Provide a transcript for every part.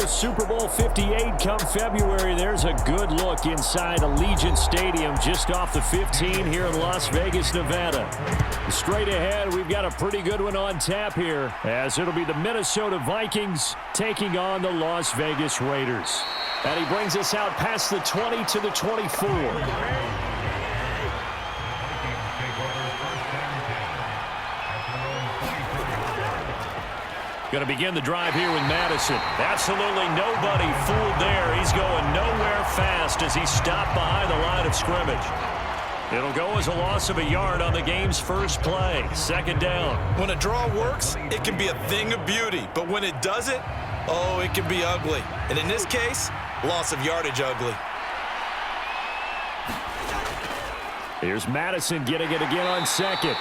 Super Bowl 58 come February. There's a good look inside Allegiant Stadium just off the 15 here in Las Vegas, Nevada. Straight ahead, we've got a pretty good one on tap here, as it'll be the Minnesota Vikings taking on the Las Vegas Raiders. And he brings us out past the 20 to the 24. Going to begin the drive here with Madison. Absolutely nobody fooled there. He's going nowhere fast as he's stopped behind the line of scrimmage. It'll go as a loss of a yard on the game's first play. Second down. When a draw works, it can be a thing of beauty. But when it doesn't, oh, it can be ugly. And in this case, loss of yardage ugly. Here's Madison getting it again on second.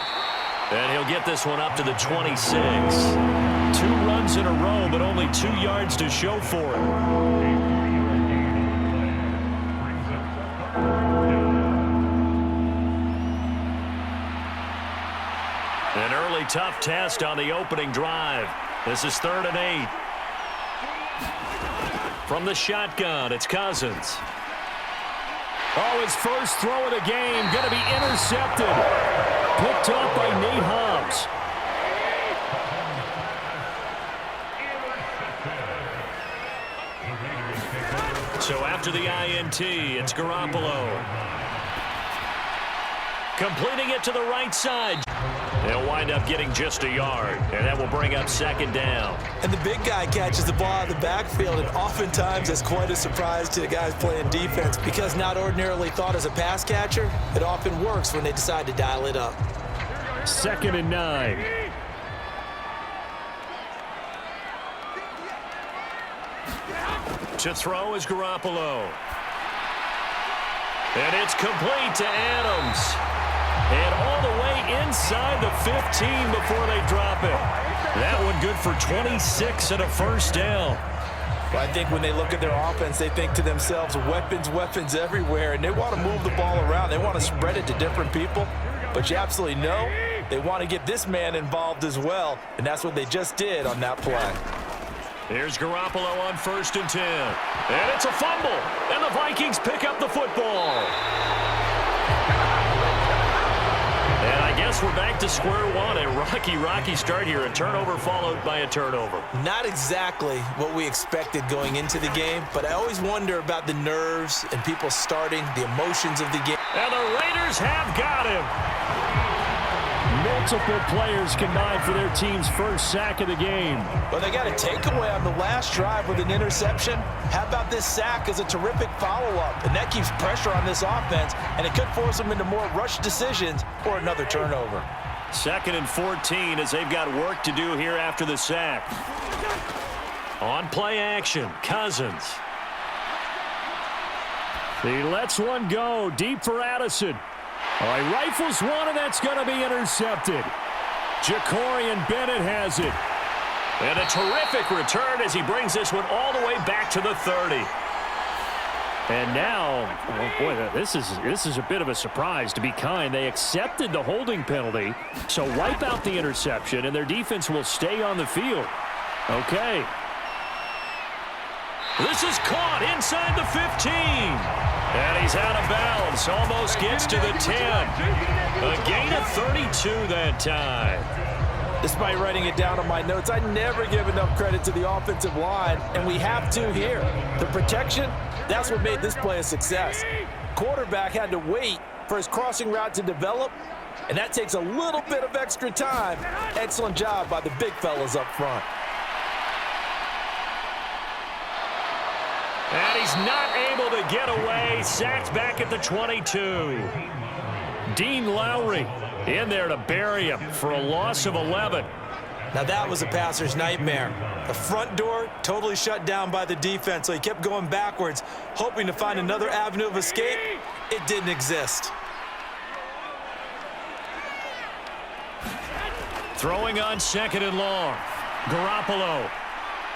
And he'll get this one up to the 26. 2 runs in a row, but only 2 yards to show for it. An early tough test on the opening drive. This is 3rd and 8. From the shotgun, it's Cousins. Oh, his first throw of the game, going to be intercepted. Picked off by Nate Hobbs. So after the INT, it's Garoppolo. Completing it to the right side. They'll wind up getting just a yard, and that will bring up second down. And the big guy catches the ball out of the backfield, and oftentimes it's quite a surprise to the guys playing defense because not ordinarily thought as a pass catcher, it often works when they decide to dial it up. 2nd and 9. To throw is Garoppolo. And it's complete to Adams. And all the way inside the 15 before they drop it. That one good for 26 and a first down. Well, I think when they look at their offense, they think to themselves, weapons, weapons everywhere, and they want to move the ball around. They want to spread it to different people. But you absolutely know they want to get this man involved as well, and that's what they just did on that play. Here's Garoppolo on 1st and 10. And it's a fumble. And the Vikings pick up the football. And I guess we're back to square one. A rocky start here. A turnover followed by a turnover. Not exactly what we expected going into the game, but I always wonder about the nerves and people starting, the emotions of the game. And the Raiders have got him. Multiple players combined for their team's first sack of the game. Well, they got a takeaway on the last drive with an interception. How about this sack as a terrific follow-up? And that keeps pressure on this offense, and it could force them into more rush decisions or another turnover. 2nd and 14 as they've got work to do here after the sack. On play action, Cousins. He lets one go deep for Addison. All right, rifles one, and that's going to be intercepted. Jacorian Bennett has it. And a terrific return as he brings this one all the way back to the 30. And now, oh boy, this is a bit of a surprise, to be kind. They accepted the holding penalty, so wipe out the interception, and their defense will stay on the field. Okay. This is caught inside the 15. And he's out of bounds. Almost gets to the 10. A gain of 32 that time. Despite writing it down on my notes, I never give enough credit to the offensive line, and we have to here. The protection, that's what made this play a success. Quarterback had to wait for his crossing route to develop, and that takes a little bit of extra time. Excellent job by the big fellas up front. And he's not able to get away. Sacked back at the 22. Dean Lowry in there to bury him for a loss of 11. Now that was a passer's nightmare. The front door totally shut down by the defense, so he kept going backwards, hoping to find another avenue of escape. It didn't exist. Throwing on 2nd and long. Garoppolo.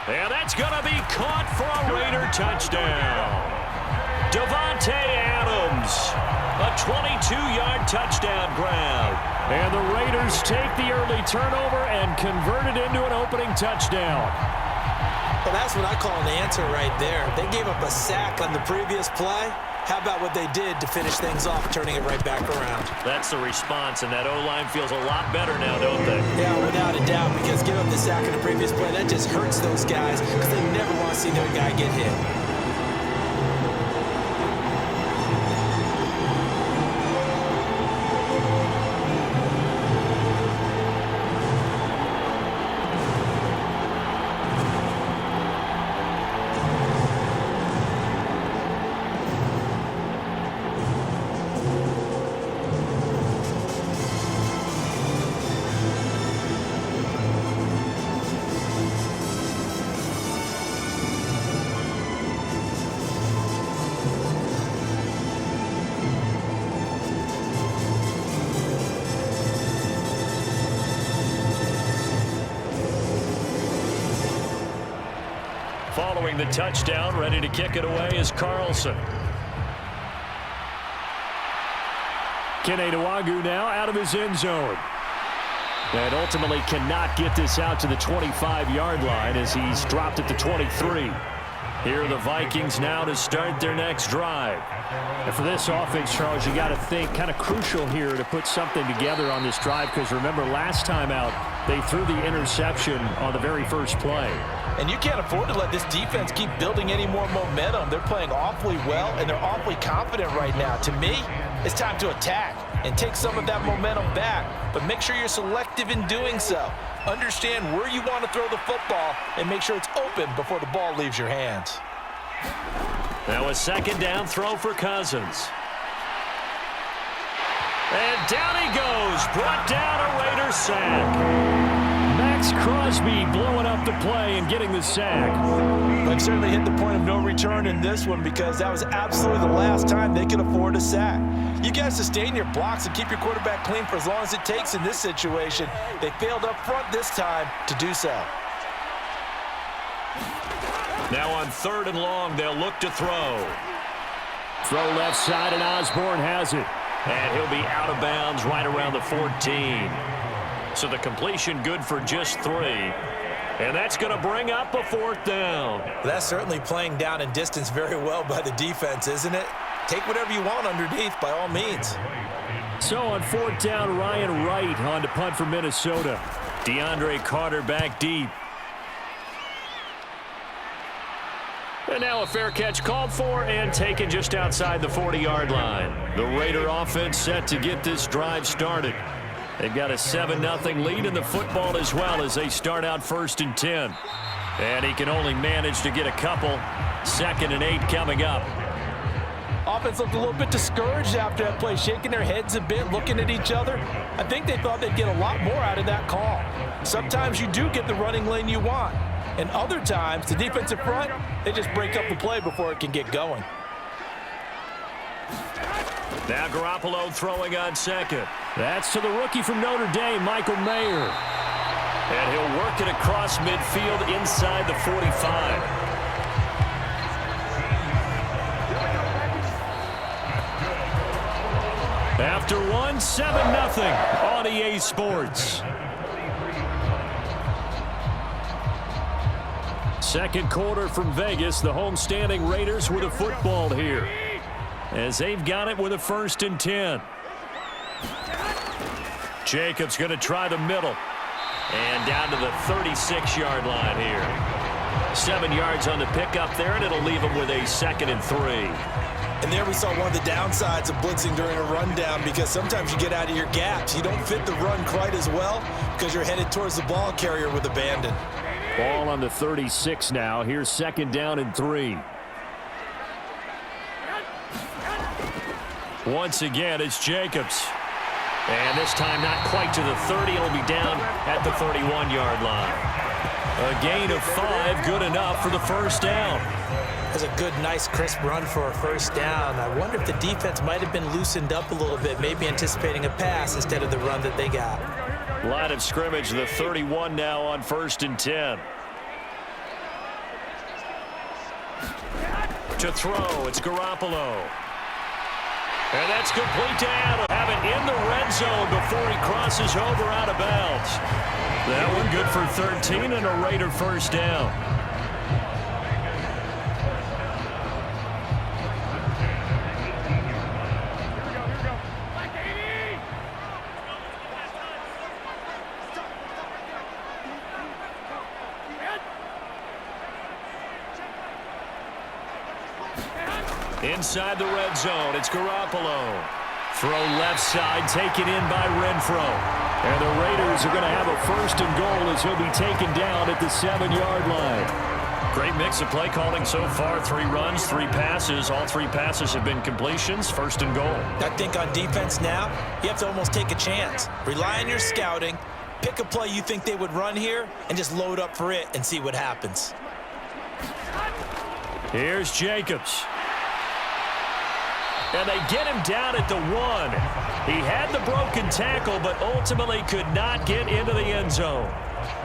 And that's going to be caught for a Raider touchdown. Davante Adams. A 22-yard touchdown grab. And the Raiders take the early turnover and convert it into an opening touchdown. Well, that's what I call an answer right there. They gave up a sack on the previous play. How about what they did to finish things off, turning it right back around? That's the response, and that O-line feels a lot better now, don't they? Yeah, without a doubt, because give up the sack in the previous play, that just hurts those guys because they never want to see their guy get hit. Following the touchdown, ready to kick it away is Carlson. Keneduagu now out of his end zone. And ultimately cannot get this out to the 25-yard line as he's dropped at the 23. Here are the Vikings now to start their next drive. And for this offense, Charles, you got to think kind of crucial here to put something together on this drive because remember last time out they threw the interception on the very first play. And you can't afford to let this defense keep building any more momentum. They're playing awfully well, and they're awfully confident right now. To me, it's time to attack and take some of that momentum back, but make sure you're selective in doing so. Understand where you want to throw the football and make sure it's open before the ball leaves your hands. Now a second down throw for Cousins. And down he goes. Brought down a Raiders sack. Max Crosby blowing up the play and getting the sack. They've certainly hit the point of no return in this one because that was absolutely the last time they could afford a sack. You got to sustain your blocks and keep your quarterback clean for as long as it takes in this situation. They failed up front this time to do so. Now on 3rd and long, they'll look to throw. Throw left side, and Osborne has it. And he'll be out of bounds right around the 14. So the completion good for just 3. And that's going to bring up a 4th down. That's certainly playing down and distance very well by the defense, isn't it? Take whatever you want underneath by all means. So on 4th down, Ryan Wright on to punt for Minnesota. DeAndre Carter back deep. And now a fair catch called for and taken just outside the 40-yard line. The Raider offense set to get this drive started. They've got a 7-0 lead in the football as well as they start out 1st and 10. And he can only manage to get a couple. 2nd and 8 coming up. Offense looked a little bit discouraged after that play, shaking their heads a bit, looking at each other. I think they thought they'd get a lot more out of that call. Sometimes you do get the running lane you want. And other times, the defensive front, they just break up the play before it can get going. Now Garoppolo throwing on 2nd. That's to the rookie from Notre Dame, Michael Mayer. And he'll work it across midfield inside the 45. After one, 7-0 on EA Sports. Second quarter from Vegas. The homestanding Raiders with a football here as they've got it with a 1st and 10. Jacobs going to try the middle. And down to the 36-yard line here. 7 yards on the pickup there, and it'll leave him with a 2nd and 3. And there we saw one of the downsides of blitzing during a rundown because sometimes you get out of your gaps. You don't fit the run quite as well because you're headed towards the ball carrier with abandon. Ball on the 36 now. Here's 2nd down and 3. Once again, it's Jacobs. And this time not quite to the 30. It'll be down at the 31-yard line. A gain of 5, good enough for the 1st down. That's a good, nice, crisp run for a 1st down. I wonder if the defense might have been loosened up a little bit, maybe anticipating a pass instead of the run that they got. Line of scrimmage, the 31 now on 1st and 10. To throw, it's Garoppolo. And that's complete to Adams. Have it in the red zone before he crosses over out of bounds. That one good for 13 and a Raider 1st down. Inside the red zone, it's Garoppolo. Throw left side, taken in by Renfro. And the Raiders are going to have a first and goal as he'll be taken down at the 7-yard line. Great mix of play calling so far. 3 runs, 3 passes. All 3 passes have been completions. First and goal. I think on defense now, you have to almost take a chance. Rely on your scouting. Pick a play you think they would run here and just load up for it and see what happens. Here's Jacobs. And they get him down at the 1. He had the broken tackle, but ultimately could not get into the end zone.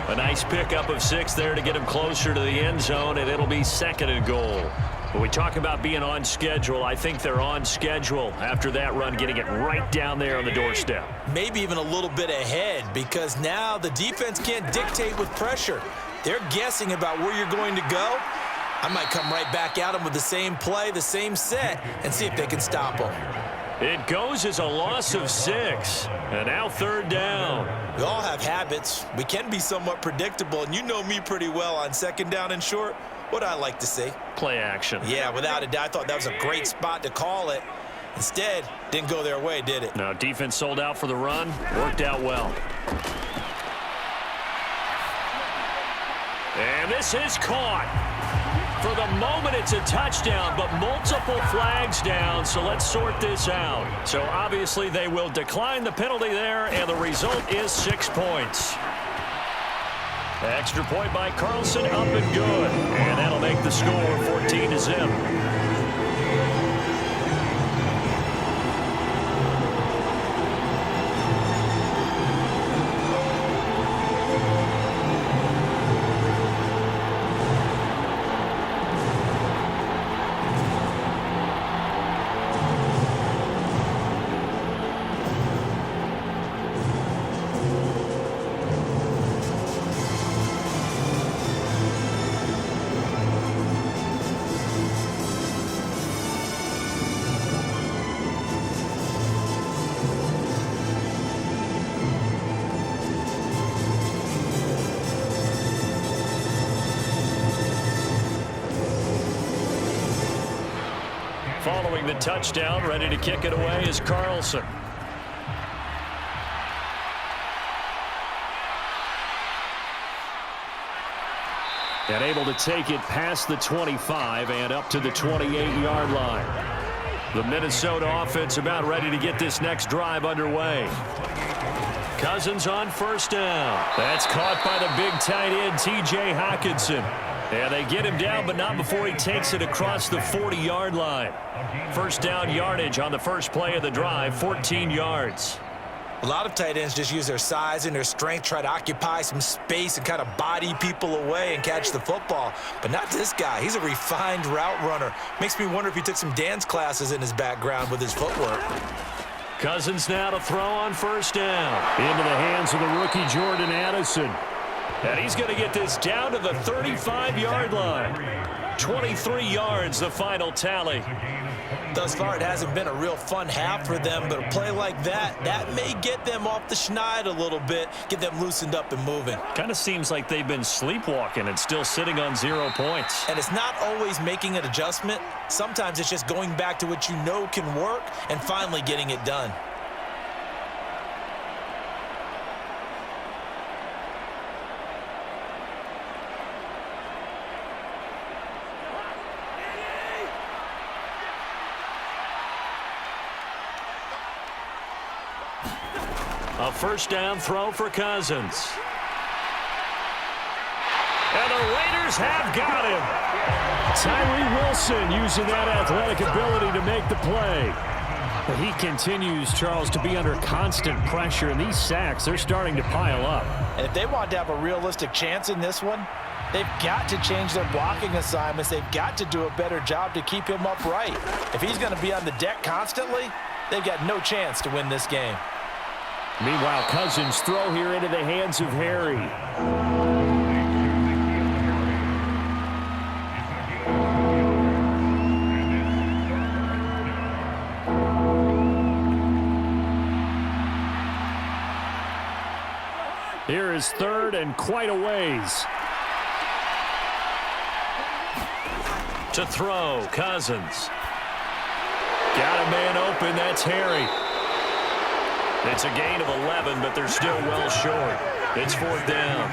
A nice pickup of 6 there to get him closer to the end zone, and it'll be second and goal. When we talk about being on schedule, I think they're on schedule after that run, getting it right down there on the doorstep. Maybe even a little bit ahead, because now the defense can't dictate with pressure. They're guessing about where you're going to go. I might come right back at them with the same play, the same set, and see if they can stop them. It goes as a loss of 6, and now third down. We all have habits. We can be somewhat predictable, and you know me pretty well on second down and short. What I like to see. Play action. Yeah, without a doubt. I thought that was a great spot to call it. Instead, didn't go their way, did it? No, defense sold out for the run. Worked out well. And this is caught. For the moment, it's a touchdown, but multiple flags down, so let's sort this out. So obviously they will decline the penalty there, and the result is 6 points. Extra point by Carlson, up and good. And that'll make the score 14-0. Following the touchdown, ready to kick it away is Carlson. And able to take it past the 25 and up to the 28-yard line. The Minnesota offense about ready to get this next drive underway. Cousins on first down. That's caught by the big tight end, T.J. Hockenson. And they get him down, but not before he takes it across the 40-yard line. First down yardage on the first play of the drive, 14 yards. A lot of tight ends just use their size and their strength, try to occupy some space and kind of body people away and catch the football. But not this guy. He's a refined route runner. Makes me wonder if he took some dance classes in his background with his footwork. Cousins now to throw on first down. Into the hands of the rookie Jordan Addison. And he's going to get this down to the 35-yard line. 23 yards, the final tally. Thus far, it hasn't been a real fun half for them, but a play like that may get them off the schneid a little bit, get them loosened up and moving. Kind of seems like they've been sleepwalking and still sitting on 0 points. And it's not always making an adjustment. Sometimes it's just going back to what you know can work and finally getting it done. A first down throw for Cousins. And the Raiders have got him. Tyree Wilson using that athletic ability to make the play. But he continues, Charles, to be under constant pressure, and these sacks, they're starting to pile up. And if they want to have a realistic chance in this one, they've got to change their blocking assignments. They've got to do a better job to keep him upright. If he's going to be on the deck constantly, they've got no chance to win this game. Meanwhile, Cousins throw here into the hands of Harry. Here is third and quite a ways. To throw, Cousins. Got a man open. That's Harry. It's a gain of 11, but they're still well short. It's 4th down.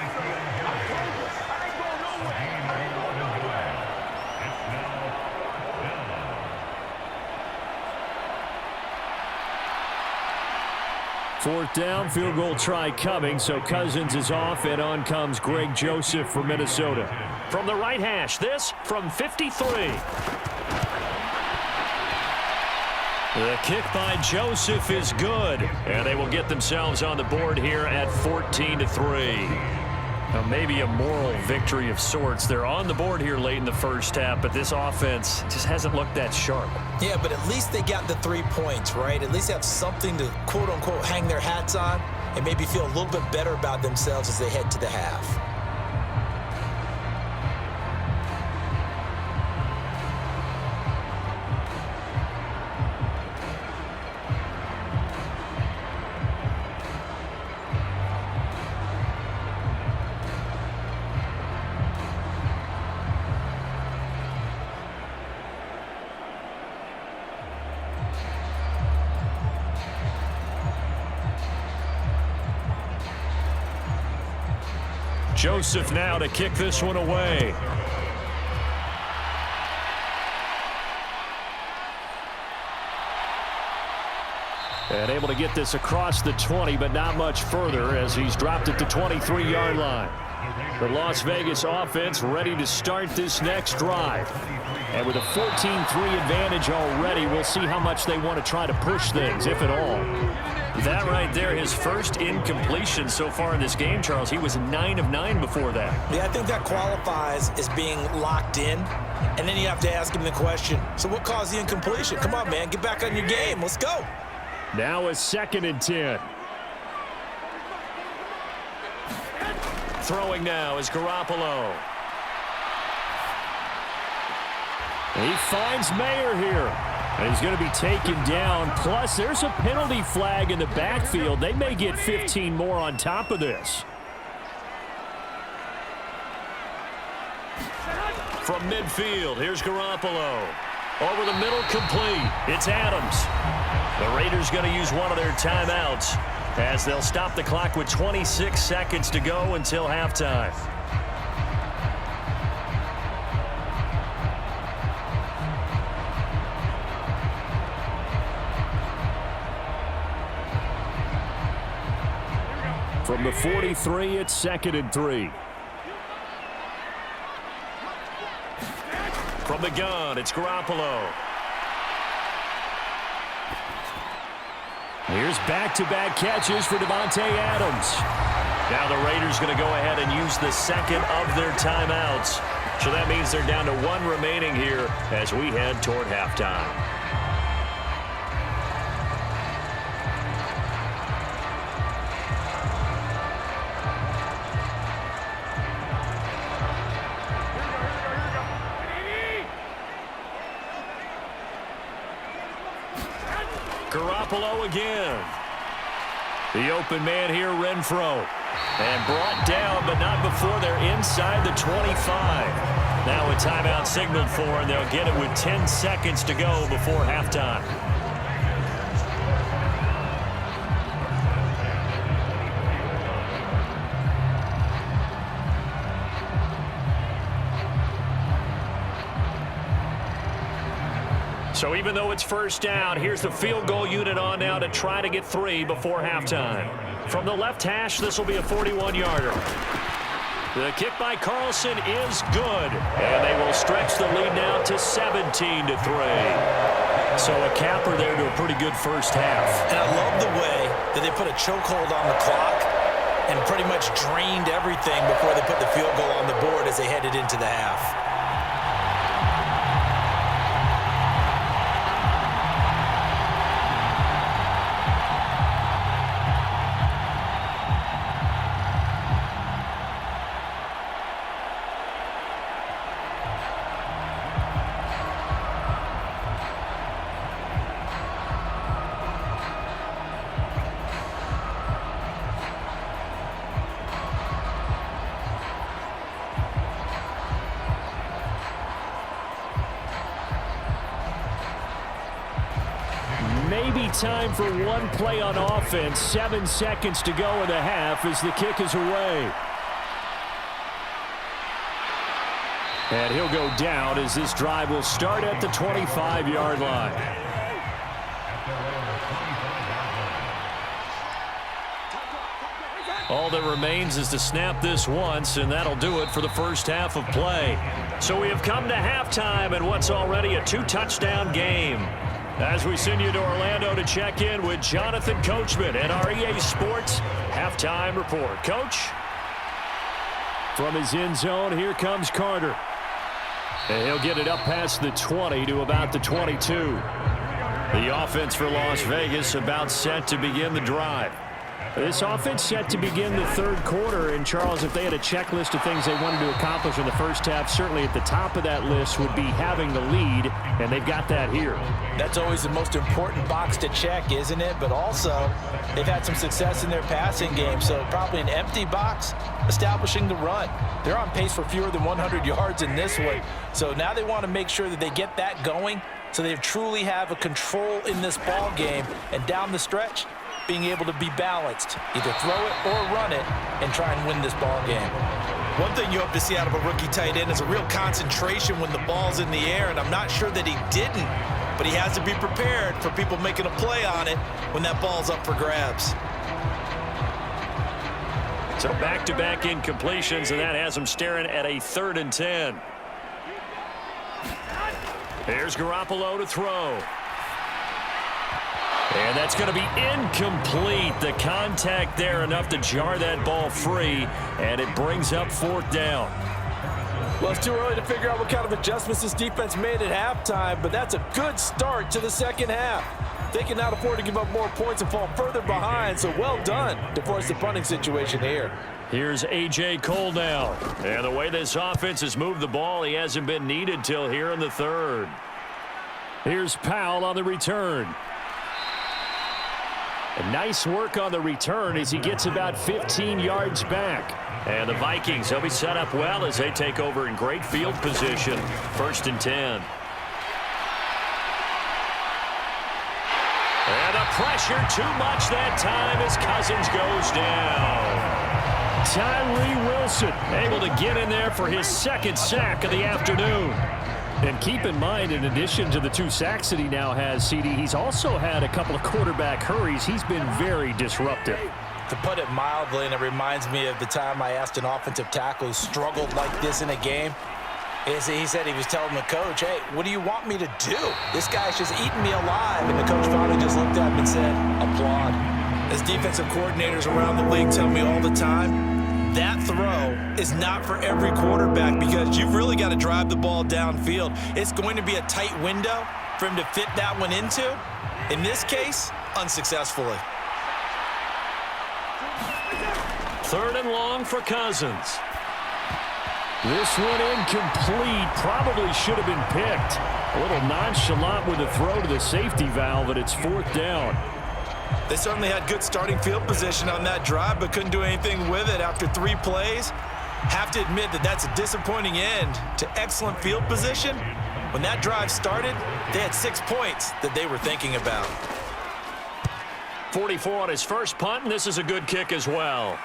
Fourth down, field goal try coming, so Cousins is off, and on comes Greg Joseph for Minnesota. From the right hash, this from 53. The kick by Joseph is good, and they will get themselves on the board here at 14-3. Now, maybe a moral victory of sorts. They're on the board here late in the first half, but this offense just hasn't looked that sharp. Yeah, but at least they got the 3 points, right? At least they have something to, quote-unquote, hang their hats on and maybe feel a little bit better about themselves as they head to the half. Joseph now to kick this one away. And able to get this across the 20, but not much further as he's dropped it to 23-yard line. The Las Vegas offense ready to start this next drive. And with a 14-3 advantage already, we'll see how much they want to try to push things, if at all. That right there, his first incompletion so far in this game, Charles. He was 9 of 9 before that. Yeah, I think that qualifies as being locked in. And then you have to ask him the question, so what caused the incompletion? Come on, man, get back on your game. Let's go. Now a 2nd and 10. Throwing now is Garoppolo. He finds Mayer here. And he's going to be taken down. Plus, there's a penalty flag in the backfield. They may get 15 more on top of this. From midfield, here's Garoppolo. Over the middle, complete. It's Adams. The Raiders going to use one of their timeouts as they'll stop the clock with 26 seconds to go until halftime. From the 43, it's 2nd and 3. From the gun, it's Garoppolo. Here's back-to-back catches for Davante Adams. Now the Raiders going to go ahead and use the 2nd of their timeouts. So that means they're down to 1 remaining here as we head toward halftime. Garoppolo again. The open man here, Renfro. And brought down, but not before they're inside the 25. Now a timeout signaled for, and they'll get it with 10 seconds to go before halftime. So even though it's first down, here's the field goal unit on now to try to get 3 before halftime. From the left hash, this will be a 41-yarder. The kick by Carlson is good, and they will stretch the lead now to 17-3. So a capper there to a pretty good first half. And I love the way that they put a chokehold on the clock and pretty much drained everything before they put the field goal on the board as they headed into the half. maybe time for one play on offense. 7 seconds to go in the half as the kick is away. And he'll go down as this drive will start at the 25-yard line. All that remains is to snap this once, and that'll do it for the first half of play. So we have come to halftime in what's already a 2-touchdown game. As we send you to Orlando to check in with Jonathan Coachman at our EA Sports Halftime Report. Coach? From his end zone, here comes Carter. And he'll get it up past the 20 to about the 22. The offense for Las Vegas about set to begin the drive. This offense set to begin the third quarter. And, Charles, if they had a checklist of things they wanted to accomplish in the first half, certainly at the top of that list would be having the lead, and they've got that here. That's always the most important box to check, isn't it? But also, they've had some success in their passing game, so probably an empty box establishing the run. They're on pace for fewer than 100 yards in this one, so now they want to make sure that they get that going so they truly have a control in this ball game, and down the stretch, being able to be balanced, either throw it or run it, and try and win this ball game. One thing you hope to see out of a rookie tight end is a real concentration when the ball's in the air, and I'm not sure that he didn't, but he has to be prepared for people making a play on it when that ball's up for grabs. So back-to-back incompletions, and that has him staring at a 3rd and 10. Here's Garoppolo to throw. And that's going to be incomplete. The contact there enough to jar that ball free, and it brings up 4th down. Well, it's too early to figure out what kind of adjustments this defense made at halftime, but that's a good start to the second half. They can not afford to give up more points and fall further behind, so well done to force the punting situation here. Here's A.J. Cole now. And the way this offense has moved the ball, he hasn't been needed till here in the 3rd. Here's Powell on the return. And nice work on the return as he gets about 15 yards back. And the Vikings, they'll be set up well as they take over in great field position. 1st and 10. And the pressure too much that time as Cousins goes down. Tyree Wilson able to get in there for his 2nd sack of the afternoon. And keep in mind, in addition to the 2 sacks that he now has, CD, he's also had a couple of quarterback hurries. He's been very disruptive. To put it mildly, and it reminds me of the time I asked an offensive tackle who struggled like this in a game. He said he was telling the coach, hey, what do you want me to do? This guy's just eating me alive. And the coach finally just looked at him and said, applaud. As defensive coordinators around the league tell me all the time, that throw is not for every quarterback because you've really got to drive the ball downfield. It's going to be a tight window for him to fit that one into. In this case, unsuccessfully. 3rd and long for Cousins. This one incomplete. Probably should have been picked. A little nonchalant with a throw to the safety valve, and it's 4th down. They certainly had good starting field position on that drive, but couldn't do anything with it after 3 plays. Have to admit that that's a disappointing end to excellent field position. When that drive started, they had 6 points that they were thinking about. 44 on his first punt, and this is a good kick as well.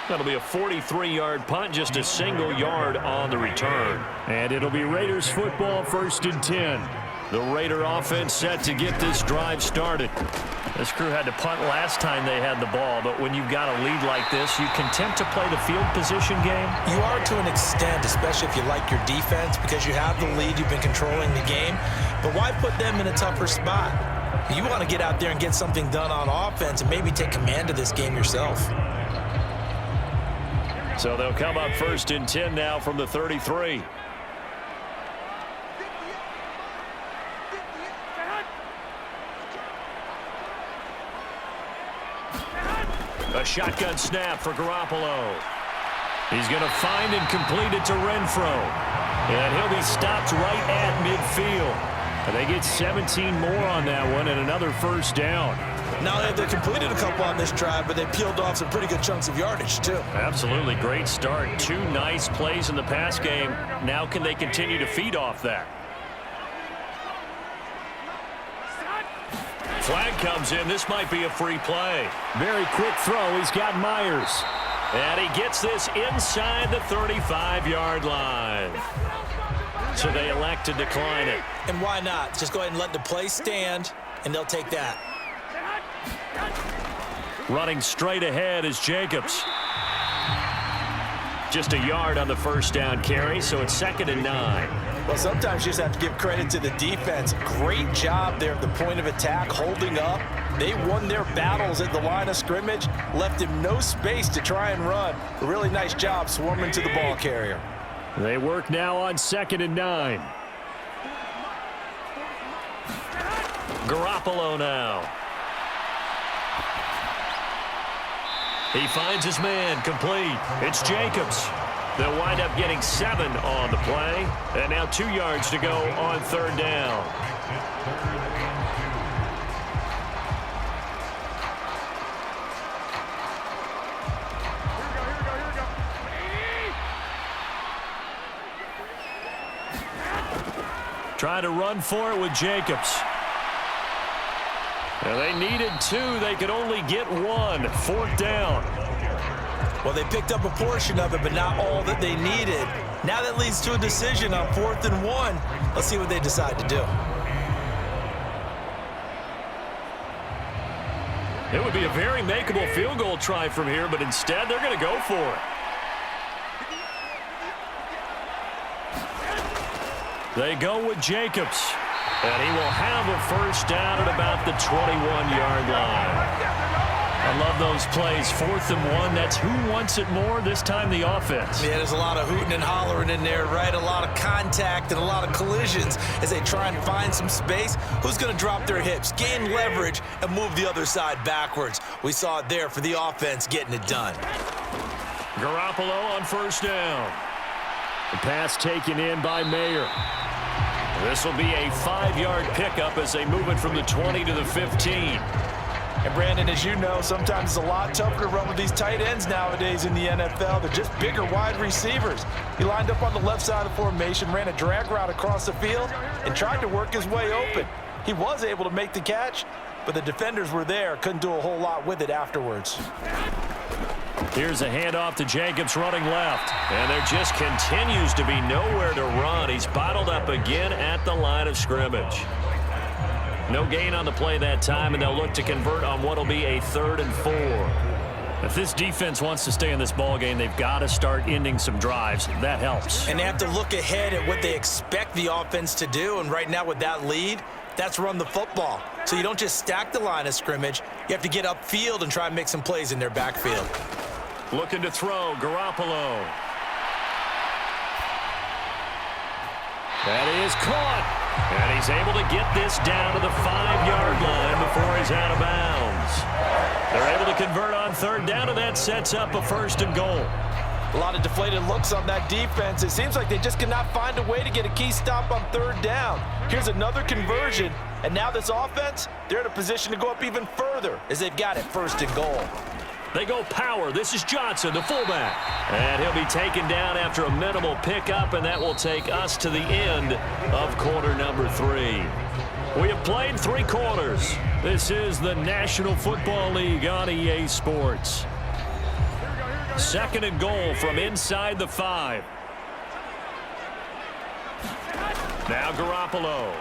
That'll be a 43-yard punt, just a single yard on the return. And it'll be Raiders football, 1st and 10. The Raider offense set to get this drive started. This crew had to punt last time they had the ball, but when you've got a lead like this, you content to play the field position game? You are to an extent, especially if you like your defense, because you have the lead, you've been controlling the game. But why put them in a tougher spot? You want to get out there and get something done on offense and maybe take command of this game yourself. So they'll come up 1st and 10 now from the 33. A shotgun snap for Garoppolo. He's going to find and complete it to Renfro. And he'll be stopped right at midfield. And they get 17 more on that one and another 1st down. Now they've completed a couple on this drive, but they peeled off some pretty good chunks of yardage, too. Absolutely. Great start. 2 nice plays in the pass game. Now can they continue to feed off that? Flag comes in. This might be a free play. Very quick throw. He's got Myers. And he gets this inside the 35-yard line. So they elect to decline it. And why not? Just go ahead and let the play stand, and they'll take that. Running straight ahead is Jacobs. Just a yard on the first down carry, so it's 2nd and 9. Well, sometimes you just have to give credit to the defense. Great job there at the point of attack, holding up. They won their battles at the line of scrimmage, left him no space to try and run. A really nice job swarming to the ball carrier. They work now on 2nd and 9. Garoppolo now. He finds his man, complete. It's Jacobs. They'll wind up getting 7 on the play. And now 2 yards to go on 3rd down. Trying to run for it with Jacobs. Well, they needed 2. They could only get 1. 4th down. Well, they picked up a portion of it, but not all that they needed. Now that leads to a decision on 4th and 1. Let's see what they decide to do. It would be a very makeable field goal try from here, but instead they're going to go for it. They go with Jacobs. And he will have a first down at about the 21-yard line. I love those plays. 4th and 1. That's who wants it more, this time the offense. Yeah, there's a lot of hooting and hollering in there, right? A lot of contact and a lot of collisions as they try and find some space. Who's going to drop their hips, gain leverage, and move the other side backwards? We saw it there for the offense getting it done. Garoppolo on first down. The pass taken in by Mayer. This will be a 5-yard pickup as they move it from the 20 to the 15. And Brandon, as you know, sometimes it's a lot tougher to run with these tight ends nowadays in the NFL. They're just bigger wide receivers. He lined up on the left side of the formation, ran a drag route across the field, and tried to work his way open. He was able to make the catch, but the defenders were there, couldn't do a whole lot with it afterwards. Here's a handoff to Jacobs running left. And there just continues to be nowhere to run. He's bottled up again at the line of scrimmage. No gain on the play that time, and they'll look to convert on what will be a 3rd and 4. If this defense wants to stay in this ballgame, they've got to start ending some drives. That helps. And they have to look ahead at what they expect the offense to do. And right now with that lead, that's run the football. So you don't just stack the line of scrimmage. You have to get upfield and try and make some plays in their backfield. Looking to throw, Garoppolo. That is caught. And he's able to get this down to the 5-yard line before he's out of bounds. They're able to convert on 3rd down, and that sets up a 1st and goal. A lot of deflated looks on that defense. It seems like they just cannot find a way to get a key stop on 3rd down. Here's another conversion, and now this offense, they're in a position to go up even further as they've got it 1st and goal. They go power. This is Johnson, the fullback. And he'll be taken down after a minimal pickup, and that will take us to the end of quarter number 3. We have played 3 quarters. This is the National Football League on EA Sports. 2nd and goal from inside the 5. Now Garoppolo.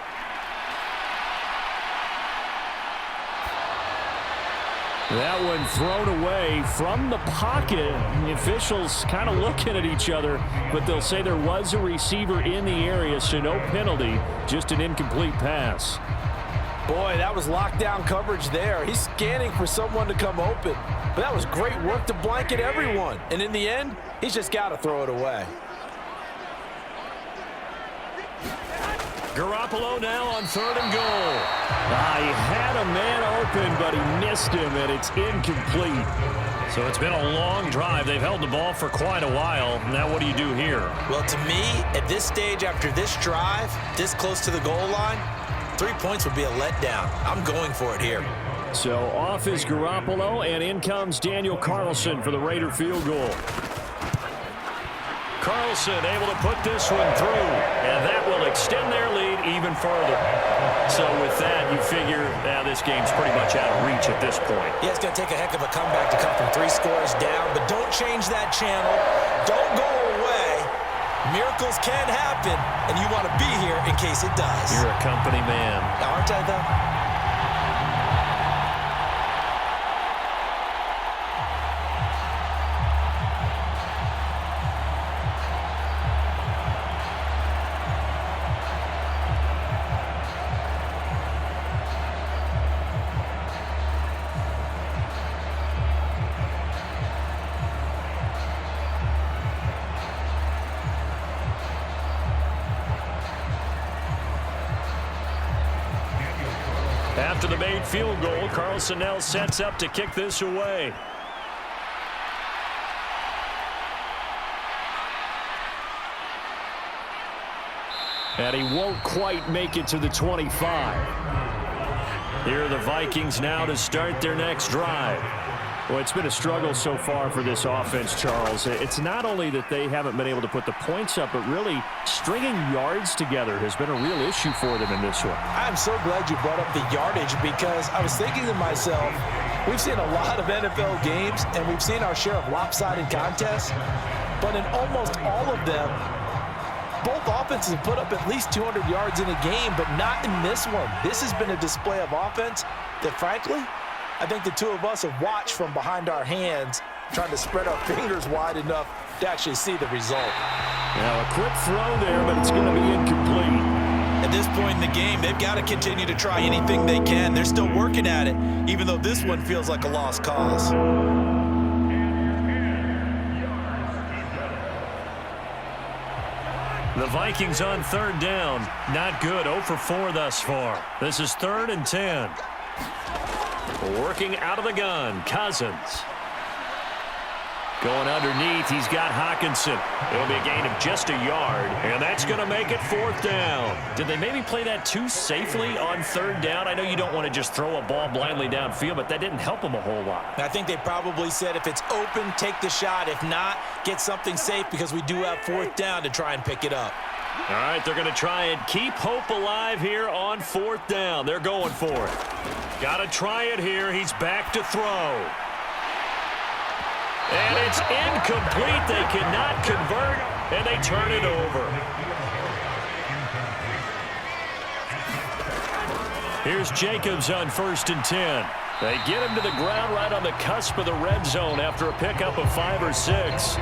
That one thrown away from the pocket. The officials kind of looking at each other, but they'll say there was a receiver in the area, so no penalty, just an incomplete pass. Boy, that was lockdown coverage there. He's scanning for someone to come open, but that was great work to blanket everyone. And in the end, he's just got to throw it away. Garoppolo now on 3rd and goal. He had a man open, but he missed him, and it's incomplete. So it's been a long drive. They've held the ball for quite a while. Now what do you do here? Well, to me, at this stage, after this drive, this close to the goal line, 3 points would be a letdown. I'm going for it here. So off is Garoppolo, and in comes Daniel Carlson for the Raider field goal. Carlson able to put this one through, and that will extend their lead even further. So with that, you figure this game's pretty much out of reach at this point. Yeah, it's going to take a heck of a comeback to come from 3 scores down, but don't change that channel. Don't go away. Miracles can happen, and you want to be here in case it does. You're a company man. Aren't I, though? After the made field goal, Carlson now sets up to kick this away. And he won't quite make it to the 25. Here are the Vikings now to start their next drive. Well, it's been a struggle so far for this offense, Charles. It's not only that they haven't been able to put the points up, but really stringing yards together has been a real issue for them in this one. I'm so glad you brought up the yardage because I was thinking to myself, we've seen a lot of NFL games and we've seen our share of lopsided contests, but in almost all of them, both offenses have put up at least 200 yards in a game, but not in this one. This has been a display of offense that, frankly, I think the two of us have watched from behind our hands, trying to spread our fingers wide enough to actually see the result. Now, a quick throw there, but it's going to be incomplete. At this point in the game, they've got to continue to try anything they can. They're still working at it, even though this one feels like a lost cause. The Vikings on third down. Not good. 0 for 4 thus far. This is 3rd and 10. Working out of the gun, Cousins. Going underneath, he's got Hawkinson. It'll be a gain of just a yard, and that's going to make it 4th down. Did they maybe play that too safely on 3rd down? I know you don't want to just throw a ball blindly downfield, but that didn't help them a whole lot. I think they probably said if it's open, take the shot. If not, get something safe because we do have 4th down to try and pick it up. All right, they're going to try and keep hope alive here on 4th down. They're going for it. Got to try it here. He's back to throw. And it's incomplete. They cannot convert, and they turn it over. Here's Jacobs on 1st and 10. They get him to the ground right on the cusp of the red zone after a pickup of 5 or 6.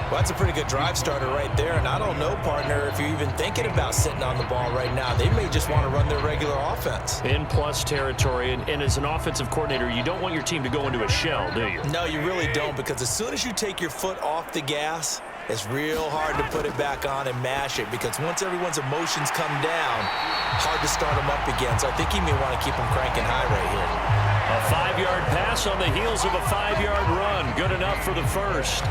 Well, that's a pretty good drive starter right there, and I don't know, partner, if you're even thinking about sitting on the ball right now. They may just want to run their regular offense. In plus territory, and as an offensive coordinator, you don't want your team to go into a shell, do you? No, you really don't, because as soon as you take your foot off the gas, it's real hard to put it back on and mash it, because once everyone's emotions come down, hard to start them up again. So I think he may want to keep them cranking high right here. A 5-yard pass on the heels of a 5-yard run. Good enough for the first.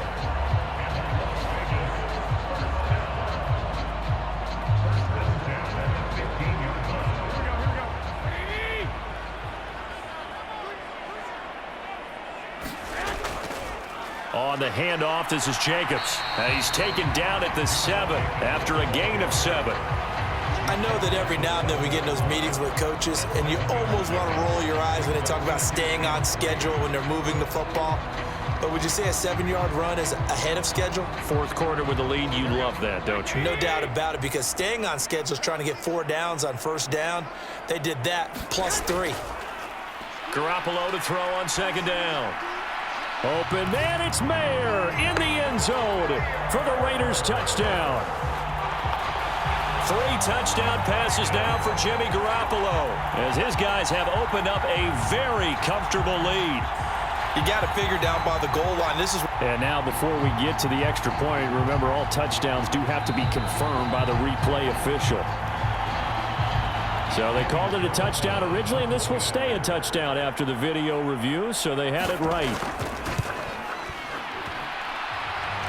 On the handoff, this is Jacobs. He's taken down at the 7 after a gain of 7. I know that every now and then we get in those meetings with coaches, and you almost want to roll your eyes when they talk about staying on schedule when they're moving the football. But would you say a 7-yard run is ahead of schedule? 4th quarter with the lead, you love that, don't you? No doubt about it, because staying on schedule is trying to get 4 downs on 1st down. They did that, plus 3. Garoppolo to throw on 2nd down. Open man, it's Mayer in the end zone for the Raiders touchdown. 3 touchdown passes now for Jimmy Garoppolo as his guys have opened up a very comfortable lead. You got to figure down by the goal line. And now before we get to the extra point, remember all touchdowns do have to be confirmed by the replay official. So they called it a touchdown originally, and this will stay a touchdown after the video review, so they had it right.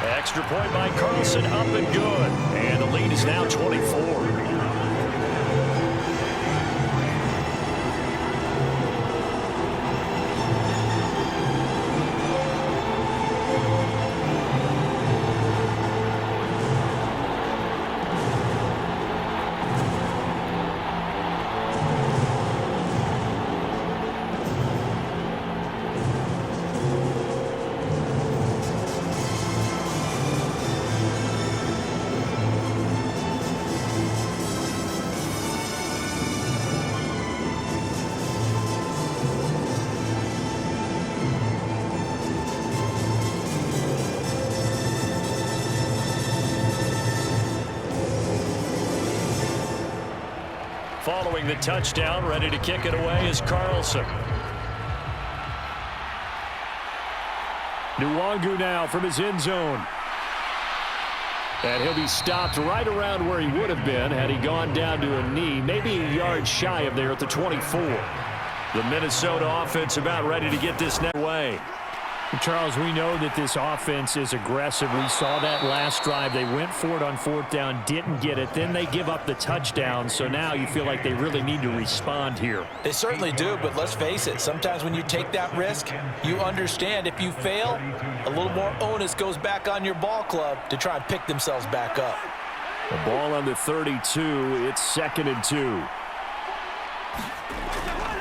Extra point by Carlson, up and good. And the lead is now 24. Following the touchdown, ready to kick it away is Carlson. Nwangu now from his end zone. And he'll be stopped right around where he would have been had he gone down to a knee, maybe a yard shy of there at the 24. The Minnesota offense about ready to get this next way. Charles, we know that this offense is aggressive. We saw that last drive. They went for it on fourth down, didn't get it. Then they give up the touchdown. So now you feel like they really need to respond here. They certainly do, but let's face it. Sometimes when you take that risk, you understand if you fail, a little more onus goes back on your ball club to try and pick themselves back up. The ball on the 32. It's 2nd and 2.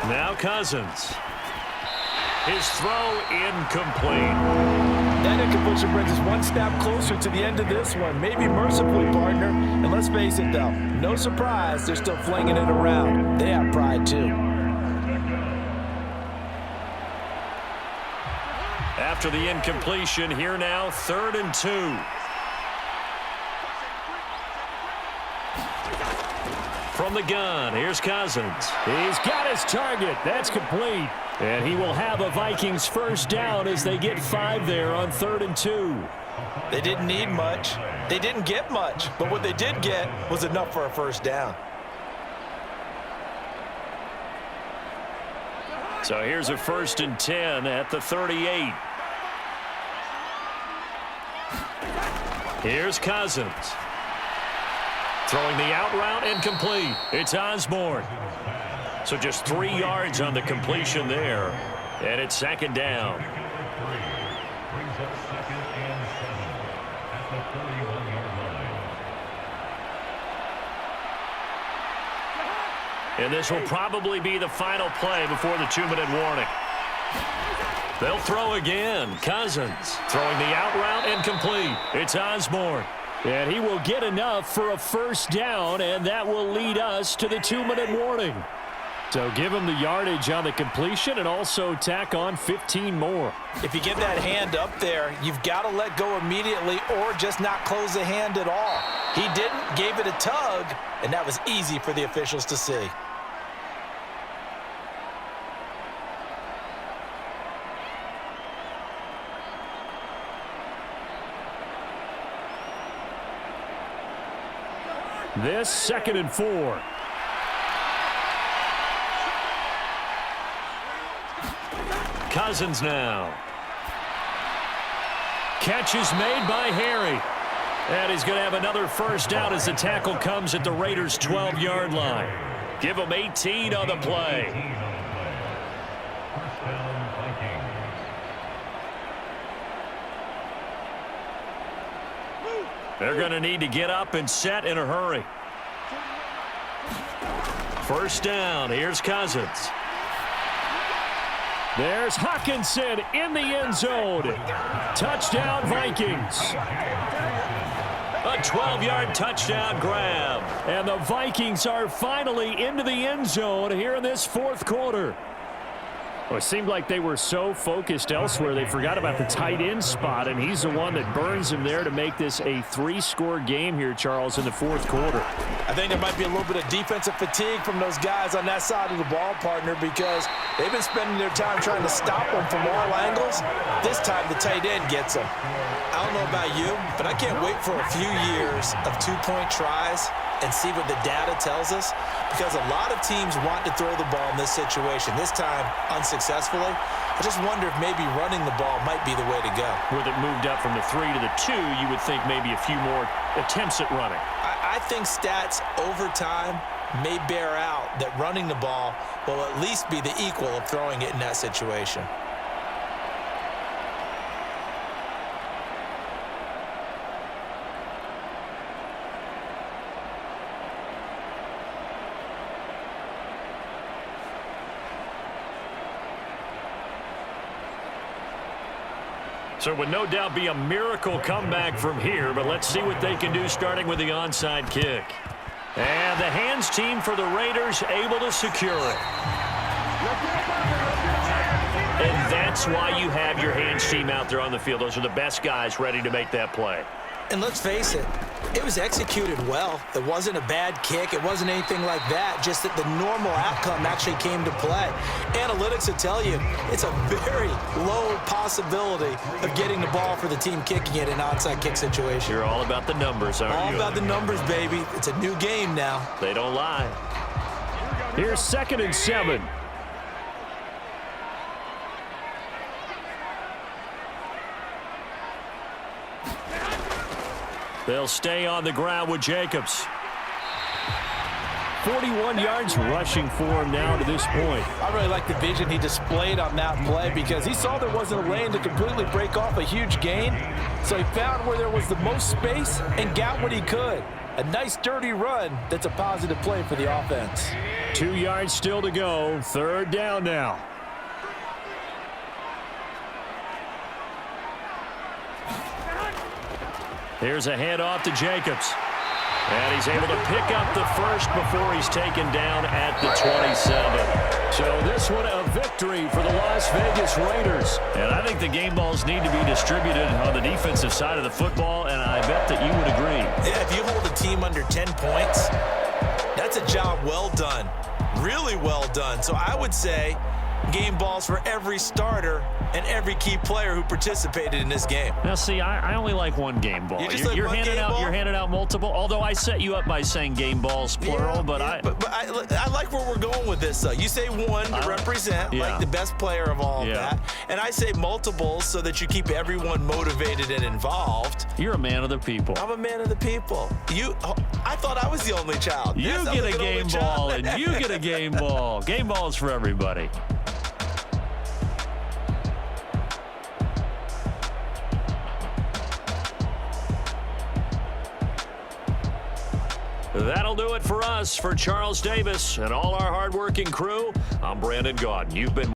Now Cousins. His throw incomplete. That incompletion brings us one step closer to the end of this one. Maybe mercifully, partner. And let's face it, though, no surprise, they're still flinging it around. They have pride, too. After the incompletion, here now, 3rd and 2. From the gun, here's Cousins. He's got his target. That's complete. And he will have a Vikings first down as they get 5 there on 3rd and 2. They didn't need much. They didn't get much. But what they did get was enough for a first down. So here's a 1st and 10 at the 38. Here's Cousins. Throwing the out route incomplete. It's Osborne. So just 3 yards on the completion there. And it's 2nd down. And this will probably be the final play before the 2-minute warning. They'll throw again. Cousins throwing the out route incomplete. It's Osborne. And he will get enough for a first down, and that will lead us to the 2-minute warning. So give him the yardage on the completion and also tack on 15 more. If you give that hand up there, you've got to let go immediately or just not close the hand at all. He didn't, gave it a tug, and that was easy for the officials to see. This 2nd and 4. Cousins now. Catch is made by Harry. And he's going to have another first down as the tackle comes at the Raiders' 12-yard line. Give them 18 on the play. They're going to need to get up and set in a hurry. First down. Here's Cousins. There's Hawkinson in the end zone. Touchdown, Vikings. A 12-yard touchdown grab. And the Vikings are finally into the end zone here in this 4th quarter. Well, it seemed like they were so focused elsewhere, they forgot about the tight end spot, and he's the one that burns him there to make this a 3-score game here, Charles, in the 4th quarter. I think there might be a little bit of defensive fatigue from those guys on that side of the ball, partner, because they've been spending their time trying to stop them from all angles. This time, the tight end gets them. I don't know about you, but I can't wait for a few years of 2-point tries and see what the data tells us, because a lot of teams want to throw the ball in this situation. This time, unsuccessfully. I just wonder if maybe running the ball might be the way to go. With it moved up from the 3 to the 2, you would think maybe a few more attempts at running. I think stats over time may bear out that running the ball will at least be the equal of throwing it in that situation. So it would no doubt be a miracle comeback from here, but let's see what they can do starting with the onside kick. And the hands team for the Raiders able to secure it. And that's why you have your hands team out there on the field. Those are the best guys ready to make that play. And let's face it, It was executed well. It wasn't a bad kick. It wasn't anything like that. Just that the normal outcome actually came to play. Analytics will tell you it's a very low possibility of getting the ball for the team kicking it in an onside kick situation. You're all about the numbers, aren't you? All about the numbers, baby. It's a new game now. They don't lie. Here's 2nd and 7. They'll stay on the ground with Jacobs. 41 yards rushing for him now to this point. I really like the vision he displayed on that play because he saw there wasn't a lane to completely break off a huge gain. So he found where there was the most space and got what he could. A nice dirty run that's a positive play for the offense. 2 yards still to go. 3rd down now. Here's a handoff to Jacobs. And he's able to pick up the first before he's taken down at the 27. So this one a victory for the Las Vegas Raiders. And I think the game balls need to be distributed on the defensive side of the football, and I bet that you would agree. Yeah, if you hold a team under 10 points, that's a job well done. Really well done. So I would say game balls for every starter and every key player who participated in this game. Now, see, I only like one game ball. You're handing out multiple. Although I set you up by saying game balls plural, but I like where we're going with this. You say one to represent like the best player of all of that, and I say multiples so that you keep everyone motivated and involved. You're a man of the people. I'm a man of the people. I thought I was the only child. You get a game ball, and you get a game ball. Game balls for everybody. That'll do it for us. For Charles Davis and all our hardworking crew, I'm Brandon Gaudin. You've been